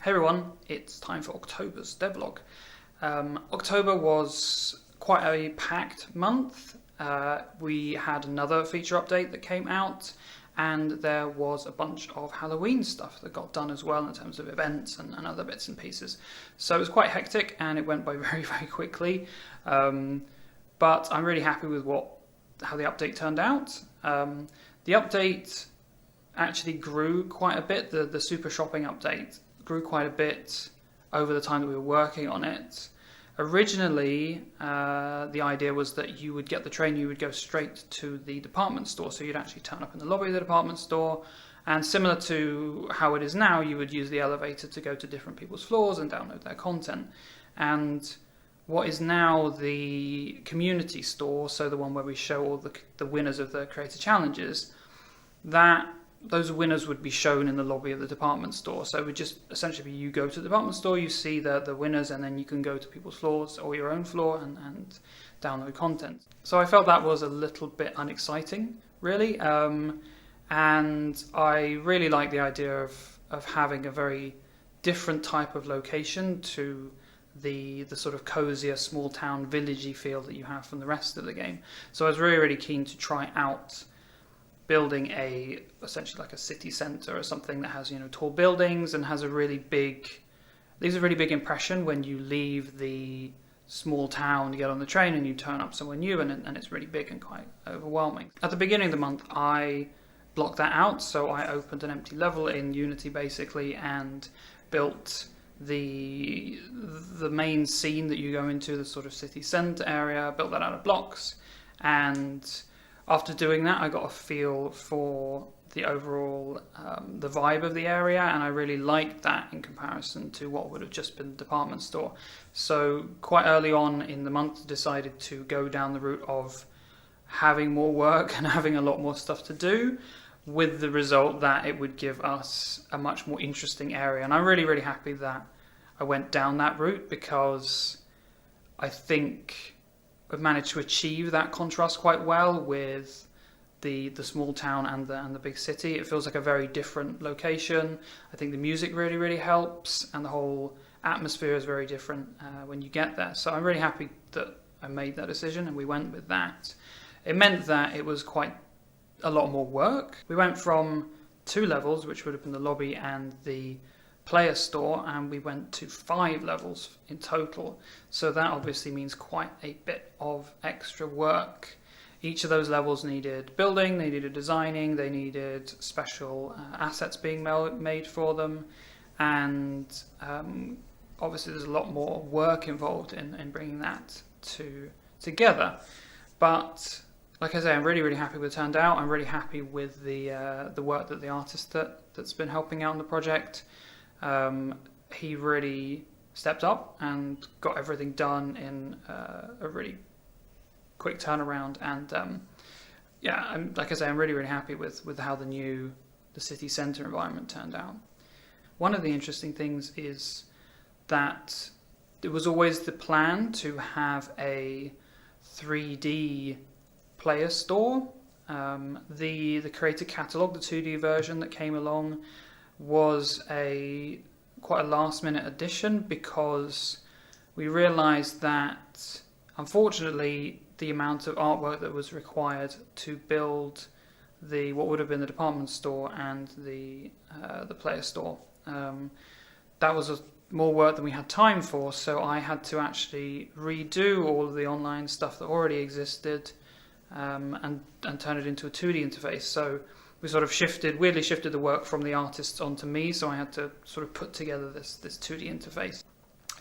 Hey everyone, it's time for October's devlog. October was quite a packed month. We had another feature update that came out, and there was a bunch of Halloween stuff that got done as well in terms of events and other bits and pieces. So it was quite hectic and it went by very quickly. But I'm really happy with how the update turned out. The update actually grew quite a bit. The Super Shopping update grew quite a bit over the time that we were working on it. Originally, the idea was that you would get the train, you would go straight to the department store, so you'd actually turn up in the lobby of the department store, and similar to how it is now, you would use the elevator to go to different people's floors and download their content. And what is now the community store, so the one where we show all the winners of the creator challenges, those winners would be shown in the lobby of the department store. So it would just essentially be you go to the department store, you see the winners, and then you can go to people's floors or your own floor and download content. So I felt that was a little bit unexciting, really. And I really like the idea of having a very different type of location to the sort of cozier, small town, villagey feel that you have from the rest of the game. So I was really keen to try out building essentially like a city centre or something that has, tall buildings and has leaves a really big impression when you leave the small town, you get on the train and you turn up somewhere new, and it's really big and quite overwhelming. At the beginning of the month, I blocked that out, so I opened an empty level in Unity basically and built the main scene that you go into, the sort of city centre area, built that out of blocks. And after doing that, I got a feel for the overall the vibe of the area, and I really liked that in comparison to what would have just been the department store. So quite early on in the month, decided to go down the route of having more work and having a lot more stuff to do, with the result that it would give us a much more interesting area. And I'm really happy that I went down that route, because I think we've managed to achieve that contrast quite well with the small town and the big city. It feels like a very different location. I think the music really helps, and the whole atmosphere is very different when you get there. So I'm really happy that I made that decision and we went with that. It meant that it was quite a lot more work. We went from 2 levels, which would have been the lobby and the player store, and we went to 5 levels in total. So that obviously means quite a bit of extra work. Each of those levels needed building, they needed designing, they needed special assets being made for them, and obviously there's a lot more work involved in bringing that together. But like I say, I'm really happy with it turned out. I'm really happy with the work that the artist that's been helping out on the project. He really stepped up and got everything done in a really quick turnaround, and like I say, I'm really happy with how the city centre environment turned out. One of the interesting things is that it was always the plan to have a 3D player store. The creator catalogue, the 2D version that came along, was quite a last minute addition, because we realized that unfortunately the amount of artwork that was required to build what would have been the department store and the player store, that was more work than we had time for. So I had to actually redo all of the online stuff that already existed and turn it into a 2D interface. So we sort of weirdly shifted the work from the artists onto me, so I had to sort of put together this 2D interface.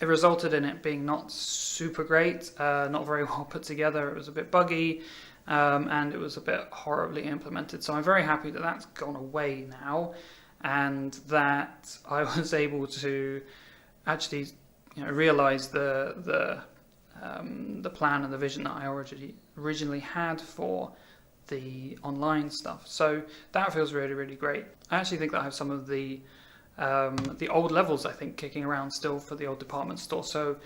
It resulted in it being not super great, not very well put together. It was a bit buggy, and it was a bit horribly implemented. So I'm very happy that that's gone away now, and that I was able to actually realize the plan and the vision that I originally had for the online stuff. So that feels really great. I actually think that I have some of the old levels, I think, kicking around still for the old department store. So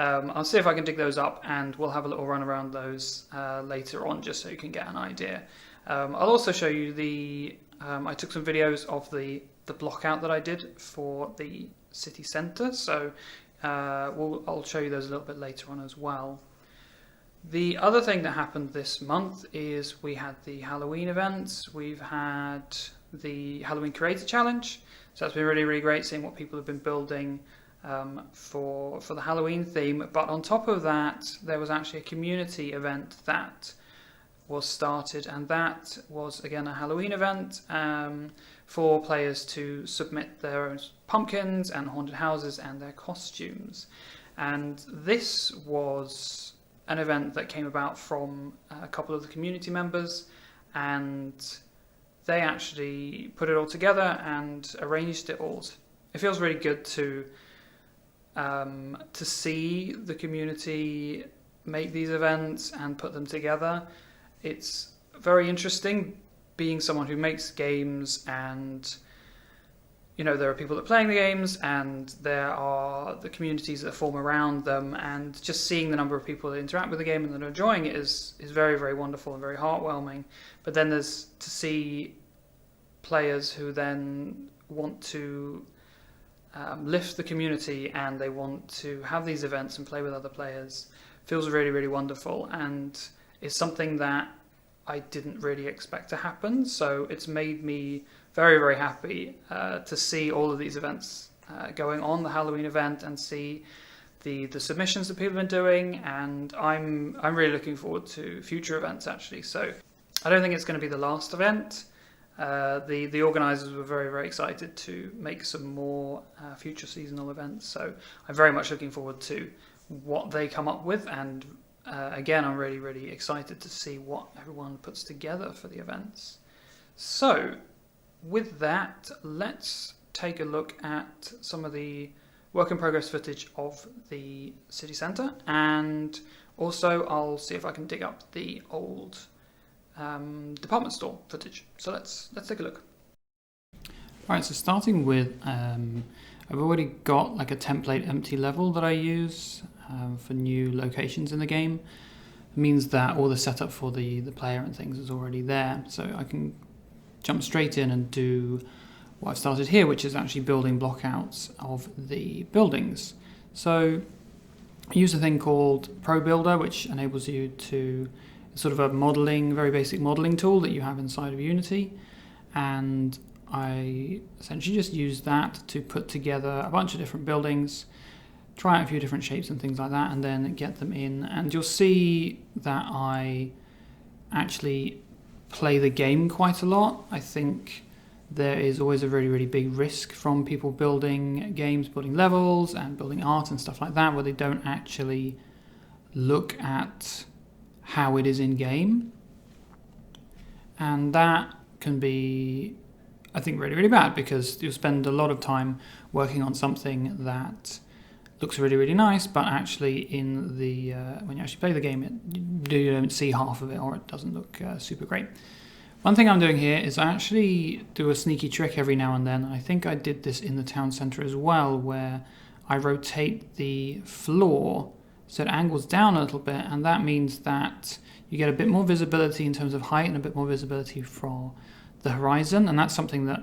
I'll see if I can dig those up, and we'll have a little run around those later on, just so you can get an idea. I'll also show you I took some videos of the block out that I did for the city centre. So I'll show you those a little bit later on as well. The other thing that happened this month is we had the Halloween events. We've had the Halloween Creator Challenge. So that's been really, really great seeing what people have been building for the Halloween theme. But on top of that, there was actually a community event that was started, and that was again a Halloween event for players to submit their own pumpkins and haunted houses and their costumes. And this was an event that came about from a couple of the community members, and they actually put it all together and arranged it all. It feels really good to see the community make these events and put them together. It's very interesting being someone who makes games, and there are people that are playing the games, and there are the communities that form around them, and just seeing the number of people that interact with the game and that are enjoying it is very, very wonderful and very heartwarming. But then there's to see players who then want to lift the community, and they want to have these events and play with other players. Feels really, really wonderful, and is something that I didn't really expect to happen. So it's made me very, very happy to see all of these events going on, the Halloween event, and see the submissions that people have been doing. And I'm really looking forward to future events, actually. So I don't think it's going to be the last event. The organisers were very, very excited to make some more future seasonal events. So I'm very much looking forward to what they come up with, and again, I'm really, really excited to see what everyone puts together for the events. So with that, let's take a look at some of the work in progress footage of the city centre, and also I'll see if I can dig up the old department store footage. So let's take a look. Alright, so starting with, I've already got like a template empty level that I use for new locations in the game. It means that all the setup for the player and things is already there, so I can jump straight in and do what I've started here, which is actually building blockouts of the buildings. So I use a thing called Pro Builder, which enables you to, it's sort of a modeling, very basic modeling tool that you have inside of Unity, and I essentially just use that to put together a bunch of different buildings, try out a few different shapes and things like that, and then get them in. And you'll see that I actually play the game quite a lot. I think there is always a really, really big risk from people building games, building levels and building art and stuff like that, where they don't actually look at how it is in game. And that can be, I think, really, really bad, because you'll spend a lot of time working on something that looks really, really nice, but actually in the when you actually play the game, you don't see half of it, or it doesn't look super great. One thing I'm doing here is I actually do a sneaky trick every now and then. I think I did this in the town centre as well, where I rotate the floor so it angles down a little bit, and that means that you get a bit more visibility in terms of height and a bit more visibility for the horizon. And that's something that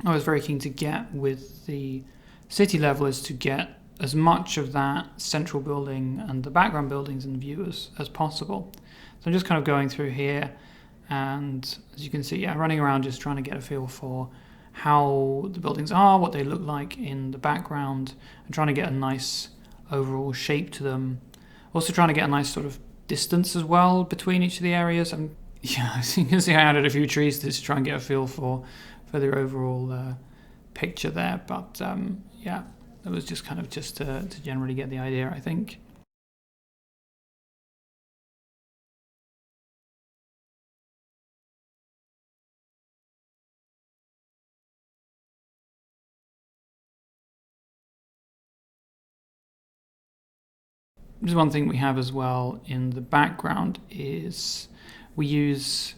I was very keen to get with the city level, is to get as much of that central building and the background buildings in view as possible. So I'm just kind of going through here, and as you can see, running around just trying to get a feel for how the buildings are, what they look like in the background, and trying to get a nice overall shape to them. Also trying to get a nice sort of distance as well between each of the areas. As you can see, I added a few trees to try and get a feel for the overall picture there. But yeah, that was just kind of just to generally get the idea, I think. There's one thing we have as well in the background is we use,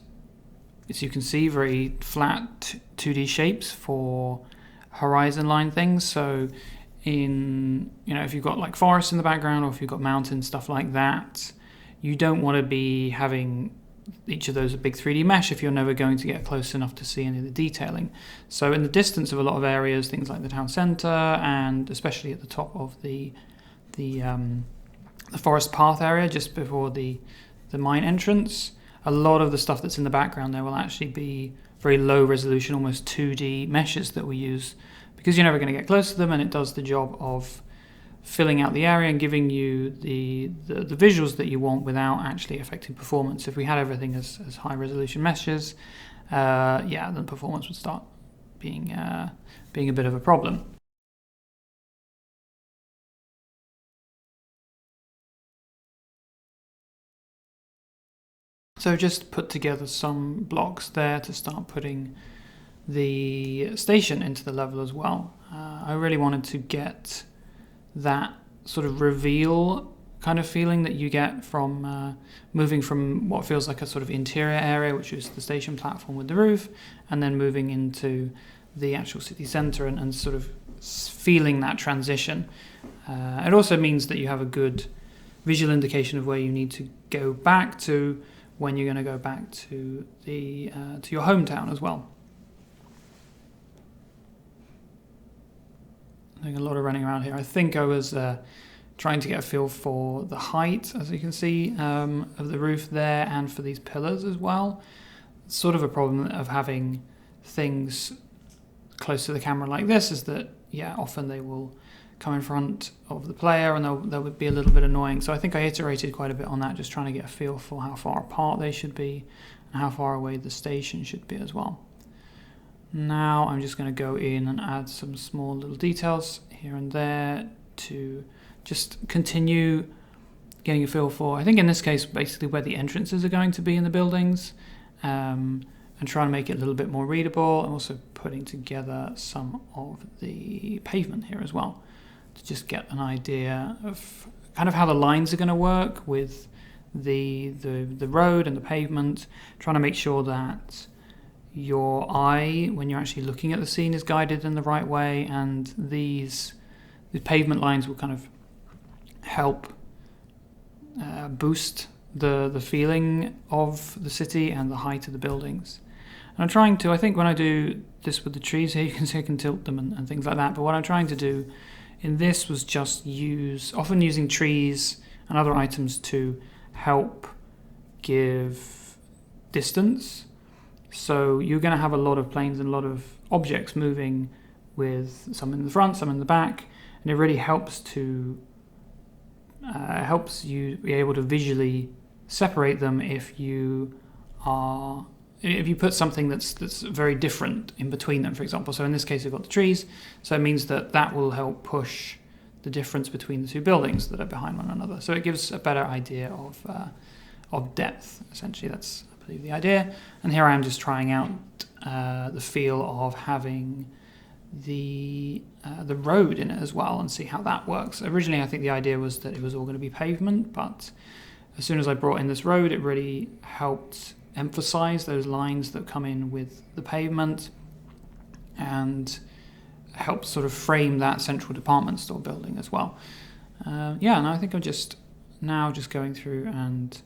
as you can see, very flat 2D shapes for horizon line things. So in, if you've got like forests in the background, or if you've got mountains, stuff like that, you don't want to be having each of those a big 3D mesh if you're never going to get close enough to see any of the detailing. So in the distance of a lot of areas, things like the town centre, and especially at the top of the forest path area just before the mine entrance, a lot of the stuff that's in the background there will actually be very low resolution, almost 2D meshes that we use, because you're never going to get close to them, and it does the job of filling out the area and giving you the visuals that you want without actually affecting performance. If we had everything as high resolution meshes, then performance would start being a bit of a problem. So just put together some blocks there to start putting the station into the level as well. I really wanted to get that sort of reveal kind of feeling that you get from moving from what feels like a sort of interior area, which is the station platform with the roof, and then moving into the actual city centre and sort of feeling that transition. It also means that you have a good visual indication of where you need to go back to when you're going to go back to your hometown as well. Doing a lot of running around here. I think I was trying to get a feel for the height, as you can see, of the roof there, and for these pillars as well. It's sort of a problem of having things close to the camera like this is that, often they will come in front of the player and they would be a little bit annoying. So I think I iterated quite a bit on that, just trying to get a feel for how far apart they should be and how far away the station should be as well. Now I'm just going to go in and add some small little details here and there to just continue getting a feel for, I think in this case, basically where the entrances are going to be in the buildings, and trying to make it a little bit more readable, and also putting together some of the pavement here as well to just get an idea of kind of how the lines are going to work with the road and the pavement, trying to make sure that your eye, when you're actually looking at the scene, is guided in the right way, and the pavement lines will kind of help boost the feeling of the city and the height of the buildings. And I'm trying to, I think when I do this with the trees here, you can see I can tilt them and things like that, but what I'm trying to do in this was just often using trees and other items to help give distance. So you're going to have a lot of planes and a lot of objects moving, with some in the front, some in the back, and it really helps you be able to visually separate them if you put something that's very different in between them, for example. So in this case, we've got the trees, so it means that will help push the difference between the two buildings that are behind one another. So it gives a better idea of depth, essentially. That's, I believe, the idea. And here I am just trying out the feel of having the road in it as well, and see how that works. Originally, I think the idea was that it was all going to be pavement, but as soon as I brought in this road, it really helped emphasize those lines that come in with the pavement and helps sort of frame that central department store building as well. And I think I'm just going through and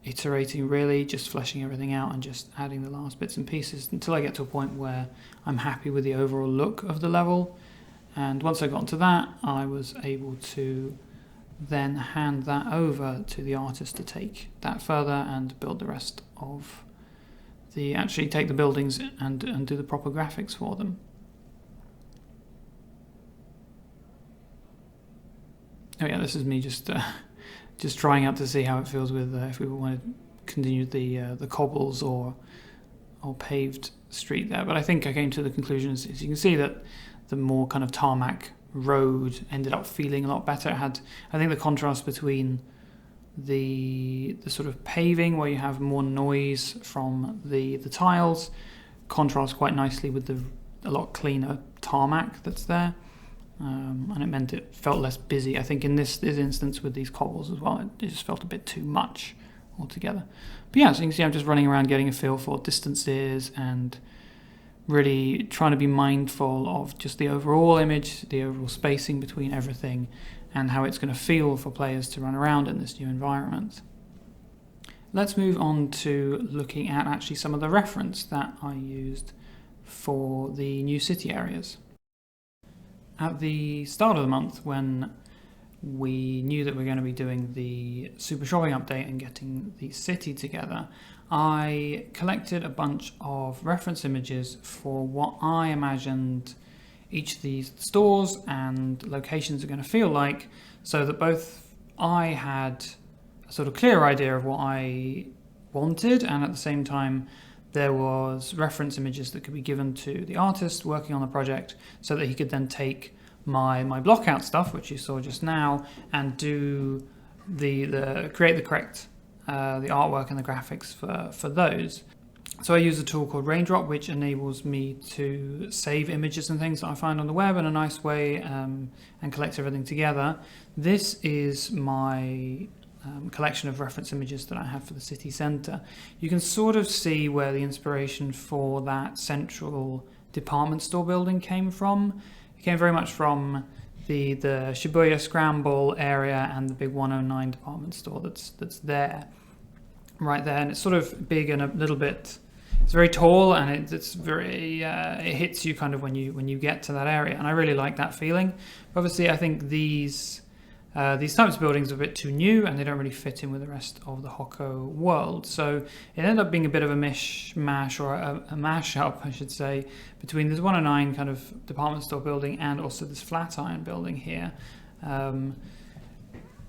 iterating, really just fleshing everything out and just adding the last bits and pieces until I get to a point where I'm happy with the overall look of the level. And once I got to that, I was able to then hand that over to the artist to take that further and build the rest of actually take the buildings and do the proper graphics for them. Oh yeah, this is me just trying out to see how it feels with if we want to continue the cobbles or paved street there. But I think I came to the conclusion, as you can see, that the more kind of tarmac road ended up feeling a lot better. It had, I think, the contrast between the sort of paving, where you have more noise from the tiles, contrasts quite nicely with a lot cleaner tarmac that's there. And it meant it felt less busy. I think in this instance with these cobbles as well, it just felt a bit too much altogether. But yeah, so you can see I'm just running around getting a feel for distances and really trying to be mindful of just the overall image, the overall spacing between everything, and how it's going to feel for players to run around in this new environment. Let's move on to looking at actually some of the reference that I used for the new city areas. At the start of the month, when we knew that we were going to be doing the Super Shopping update and getting the city together, I collected a bunch of reference images for what I imagined each of these stores and locations are going to feel like, so that both I had a sort of clear idea of what I wanted, and at the same time there was reference images that could be given to the artist working on the project so that he could then take my block out stuff, which you saw just now, and do create the correct the artwork and the graphics for those. So I use a tool called Raindrop, which enables me to save images and things that I find on the web in a nice way, and collect everything together. This is my collection of reference images that I have for the city centre. You can sort of see where the inspiration for that central department store building came from. It came very much from the Shibuya Scramble area and the big 109 department store that's there, right there. And it's sort of big and a little bit, it's very tall, and it's very it hits you kind of when you get to that area, and I really like that feeling. Obviously, I think these types of buildings are a bit too new and they don't really fit in with the rest of the Hokko world. So it ended up being a bit of a mishmash, or a mashup, I should say, between this 109 kind of department store building and also this Flatiron building here.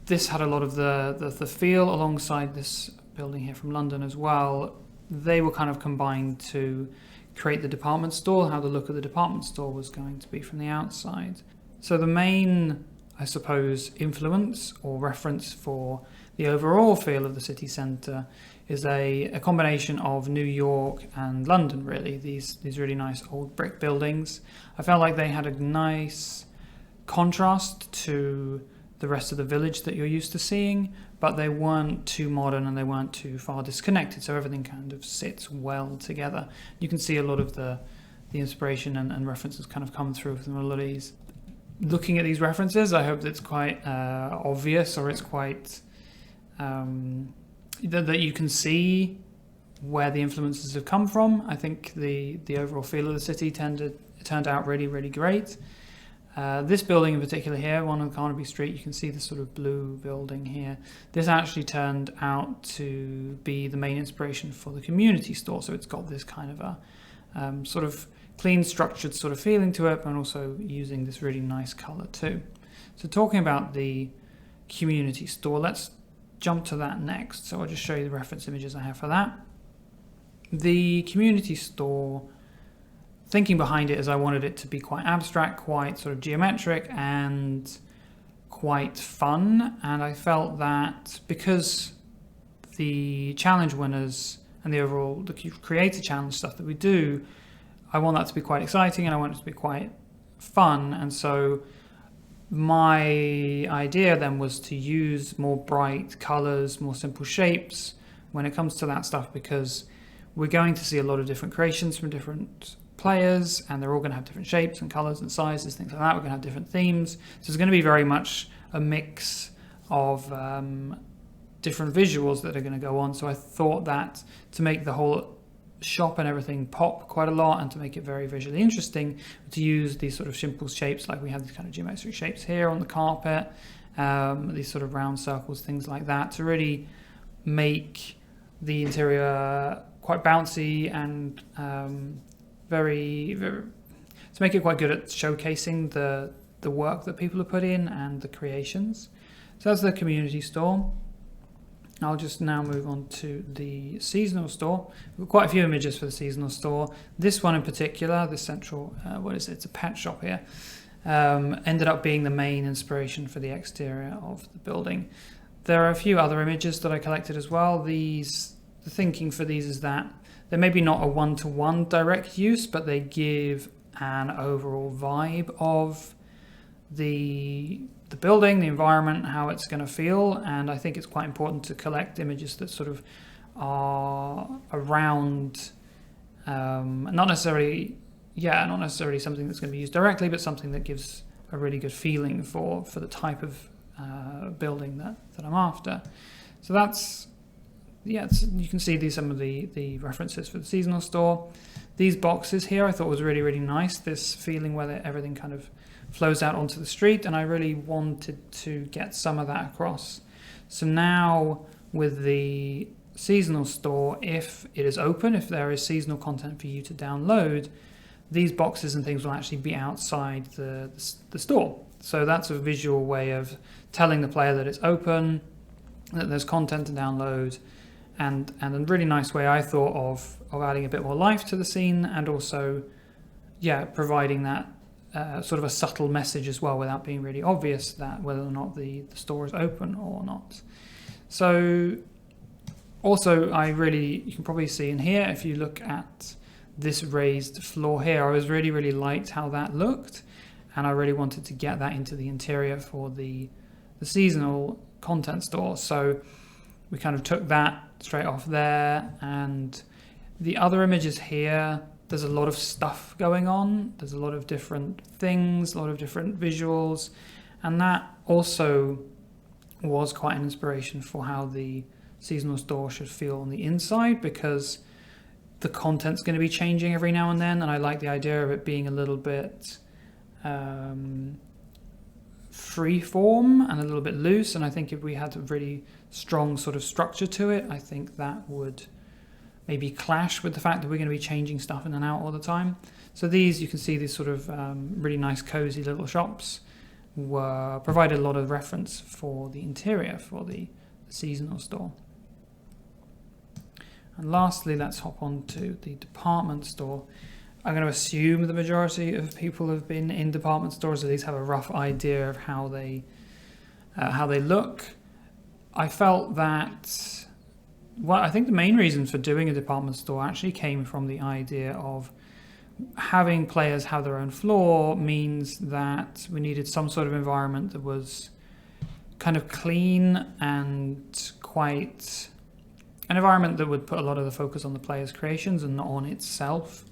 This had a lot of the feel alongside this building here from London as well. They were kind of combined to create the department store, how the look of the department store was going to be from the outside. So the main, I suppose, influence or reference for the overall feel of the city centre is a combination of New York and London, really. These really nice old brick buildings. I felt like they had a nice contrast to the rest of the village that you're used to seeing, but they weren't too modern and they weren't too far disconnected, so everything kind of sits well together. You can see a lot of the inspiration and references kind of come through from a lot of these. Looking at these references, I hope that it's quite obvious, or it's quite that you can see where the influences have come from. I think the overall feel of the city turned out really, really great. This building in particular here, one on Carnaby Street, you can see this sort of blue building here. This actually turned out to be the main inspiration for the community store, so it's got this kind of a sort of clean, structured sort of feeling to it, and also using this really nice color too. So talking about the community store, let's jump to that next. So I'll just show you the reference images I have for that. The community store, thinking behind it is I wanted it to be quite abstract, quite sort of geometric, and quite fun. And I felt that because the challenge winners and the overall the creator challenge stuff that we do, I want that to be quite exciting and I want it to be quite fun. And so my idea then was to use more bright colors, more simple shapes when it comes to that stuff, because we're going to see a lot of different creations from different players, and they're all going to have different shapes and colors and sizes, things like that. We're going to have different themes. So it's going to be very much a mix of different visuals that are going to go on. So I thought that to make the whole shop and everything pop quite a lot, and to make it very visually interesting, to use these sort of simple shapes, like we have these kind of geometric shapes here on the carpet, these sort of round circles, things like that, to really make the interior quite bouncy and very, very, to make it quite good at showcasing the work that people have put in and the creations. So that's the community store. I'll just now move on to the seasonal store. We've got quite a few images for the seasonal store. This one in particular, the central, what is it? It's a pet shop here. Ended up being the main inspiration for the exterior of the building. There are a few other images that I collected as well. The thinking for these is that they're maybe not a one-to-one direct use, but they give an overall vibe of the building, the environment, how it's going to feel. And I think it's quite important to collect images that sort of are around, not necessarily something that's going to be used directly, but something that gives a really good feeling for the type of building that I'm after. So that's yeah, you can see these some of the references for the seasonal store. These boxes here I thought was really, really nice. This feeling where everything kind of flows out onto the street, and I really wanted to get some of that across. So now with the seasonal store, if it is open, if there is seasonal content for you to download, these boxes and things will actually be outside the store. So that's a visual way of telling the player that it's open, that there's content to download, and a really nice way I thought of adding a bit more life to the scene, and also, yeah, providing that sort of a subtle message as well without being really obvious that whether or not the store is open or not. So also you can probably see in here, if you look at this raised floor here, I was really liked how that looked, and I really wanted to get that into the interior for the seasonal content store. So we kind of took that straight off there, and the other images here, there's a lot of stuff going on. There's a lot of different things, a lot of different visuals, and that also was quite an inspiration for how the seasonal store should feel on the inside, because the content's going to be changing every now and then, and I like the idea of it being a little bit free form and a little bit loose, and I think if we had a really strong sort of structure to it, I think that would maybe clash with the fact that we're going to be changing stuff in and out all the time. So you can see these sort of really nice cozy little shops provided a lot of reference for the interior for the seasonal store. And lastly, let's hop on to the department store. I'm going to assume the majority of people have been in department stores, or at least have a rough idea of how they look. I felt that, I think the main reason for doing a department store actually came from the idea of having players have their own floor means that we needed some sort of environment that was kind of clean and quite an environment that would put a lot of the focus on the player's creations and not on itself.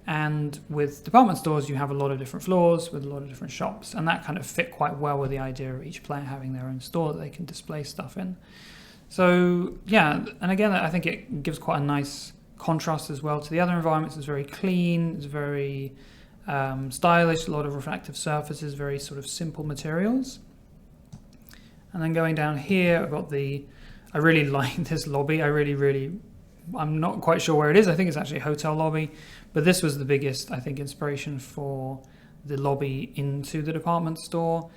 And with department stores, you have a lot of different floors with a lot of different shops, and that kind of fit quite well with the idea of each player having their own store that they can display stuff in. So yeah, and again, I think it gives quite a nice contrast as well to the other environments. It's very clean, it's very stylish, a lot of reflective surfaces, very sort of simple materials. And then going down here, I've got I really like this lobby. I'm not quite sure where it is. I think it's actually a hotel lobby, but this was the biggest, I think, inspiration for the lobby into the department store.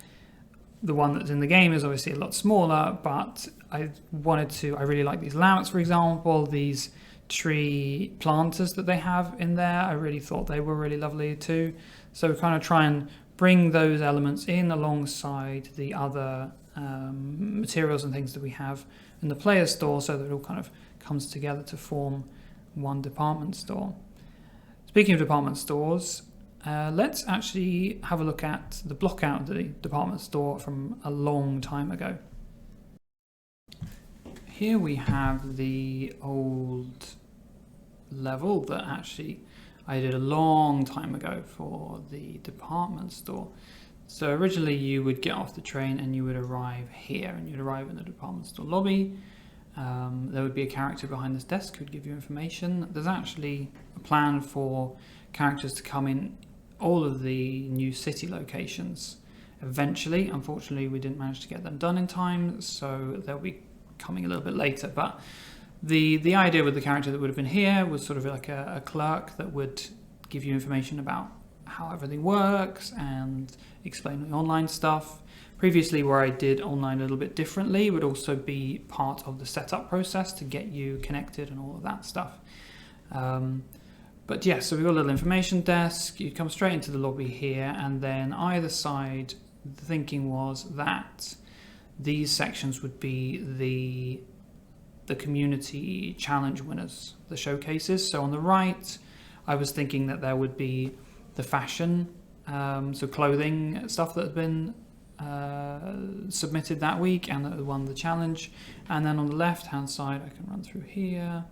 The one that's in the game is obviously a lot smaller, but I really like these lamps, for example, these tree planters that they have in there. I really thought they were really lovely too. So kind of try and bring those elements in alongside the other materials and things that we have in the player store, so that it all kind of comes together to form one department store. Speaking of department stores, let's actually have a look at the block out of the department store from a long time ago. Here we have the old level that actually I did a long time ago for the department store. So originally you would get off the train and you would arrive here, and you'd arrive in the department store lobby. There would be a character behind this desk who would give you information. There's actually a plan for characters to come in all of the new city locations eventually. Unfortunately, we didn't manage to get them done in time, so they'll be coming a little bit later. But the idea with the character that would have been here was sort of like a clerk that would give you information about how everything works and explain the online stuff. Previously, where I did online a little bit differently, would also be part of the setup process to get you connected and all of that stuff. But yeah, so we've got a little information desk. You come straight into the lobby here, and then either side, the thinking was that these sections would be the community challenge winners, the showcases. So on the right, I was thinking that there would be the fashion, so clothing stuff that had been submitted that week and that won the challenge. And then on the left hand side, I can run through here,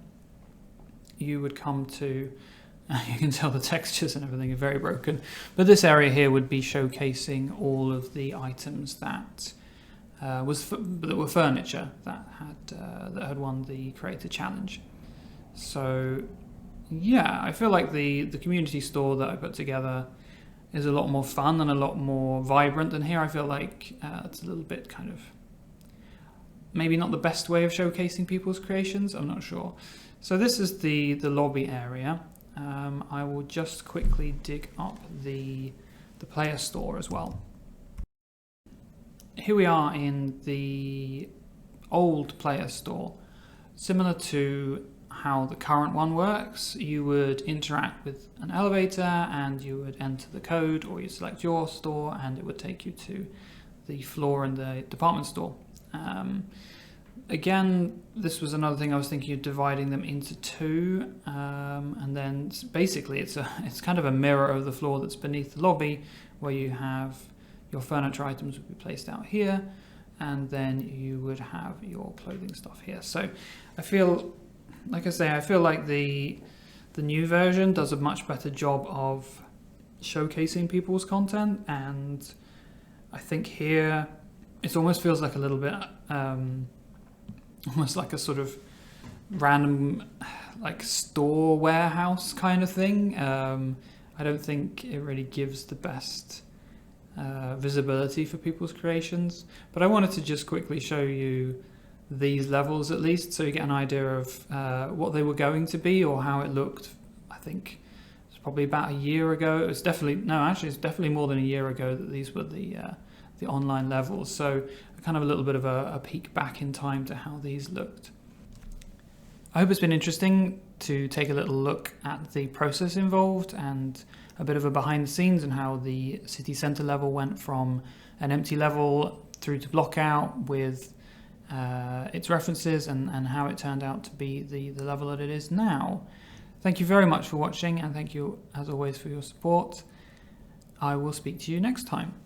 you would come to, you can tell the textures and everything are very broken, but this area here would be showcasing all of the items that that were furniture that had won the Creator Challenge. So yeah, I feel like the community store that I put together is a lot more fun and a lot more vibrant than here. I feel like it's a little bit kind of maybe not the best way of showcasing people's creations. I'm not sure. So this is the lobby area. I will just quickly dig up the player store as well. Here we are in the old player store. Similar to how the current one works, you would interact with an elevator and you would enter the code, or you select your store and it would take you to the floor in the department store. Again, this was another thing I was thinking of dividing them into two, and then basically it's kind of a mirror of the floor that's beneath the lobby, where you have your furniture items would be placed out here, and then you would have your clothing stuff here. So I feel like the new version does a much better job of showcasing people's content, and I think here it almost feels like a little bit almost like a sort of random like store warehouse kind of thing. I don't think it really gives the best visibility for people's creations, but I wanted to just quickly show you these levels at least, so you get an idea of what they were going to be or how it looked. I think it's probably about a year ago. It's definitely more than a year ago that these were the online levels. So kind of a little bit of a peek back in time to how these looked. I hope it's been interesting to take a little look at the process involved and a bit of a behind the scenes and how the city centre level went from an empty level through to Blockout with its references and how it turned out to be the level that it is now. Thank you very much for watching, and thank you as always for your support. I will speak to you next time.